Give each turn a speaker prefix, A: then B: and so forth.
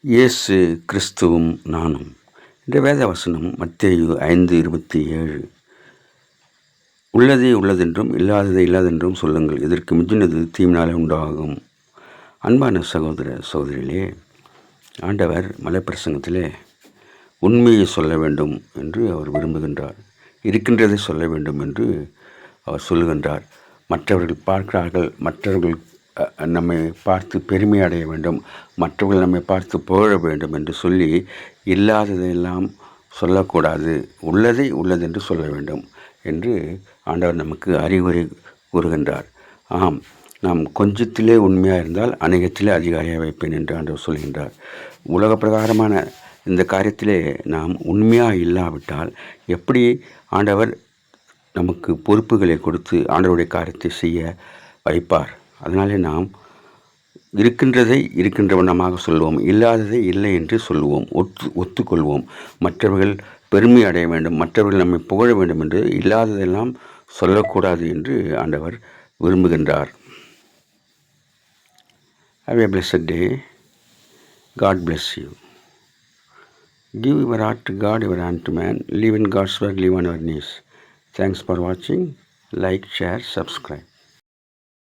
A: இயேசு கிறிஸ்துவும் நானும். இந்த வேத வசனம் மத்தேயு 5:27. உள்ளதே உள்ளதென்றும் இல்லாததை இல்லாதென்றும் சொல்லுங்கள், இதற்கு மிஞ்சினது தீமையினாலே உண்டாகும். அன்பான சகோதர சகோதரிகளே, ஆண்டவர் மலைப்பிரசங்கத்திலே உண்மையை சொல்ல வேண்டும் என்று அவர் விரும்புகின்றார். இருக்கின்றதை சொல்ல வேண்டும் என்று அவர் சொல்லுகின்றார். மற்றவர்கள் பார்க்கிறார்கள், மற்றவர்கள் நம்மை பார்த்து பெருமை அடைய வேண்டும், மற்றவர்கள் நம்மை பார்த்து புகழ வேண்டும் என்று சொல்லி இல்லாததையெல்லாம் சொல்லக்கூடாது, உள்ளதை உள்ளதென்று சொல்ல வேண்டும் என்று ஆண்டவர் நமக்கு அறிவுரை கூறுகின்றார். ஆம், நாம் கொஞ்சத்திலே உண்மையாக இருந்தால் அநேகத்திலே அதிகாரியாக வைப்பேன் என்று ஆண்டவர் சொல்கின்றார். உலக பிரகாரமான இந்த காரியத்திலே நாம் உண்மையாக இல்லாவிட்டால் எப்படி ஆண்டவர் நமக்கு பொறுப்புகளை கொடுத்து ஆண்டவருடைய காரியத்தை செய்ய வைப்பார்? அதனாலே நாம் இருக்கின்றதை இருக்கின்ற வண்ணமாக சொல்வோம், இல்லாததை இல்லை என்று சொல்லுவோம், ஒத்துக்கொள்வோம். மற்றவர்கள் பெருமை அடைய வேண்டும், மற்றவர்கள் நம்மை புகழ வேண்டும் என்று இல்லாததெல்லாம் சொல்லக்கூடாது என்று ஆண்டவர் விரும்புகின்றார். Have a blessed day. God bless you. Give your heart to God, your hand to man. Live in God's word, live on your knees. Thanks for watching. Like, share, subscribe.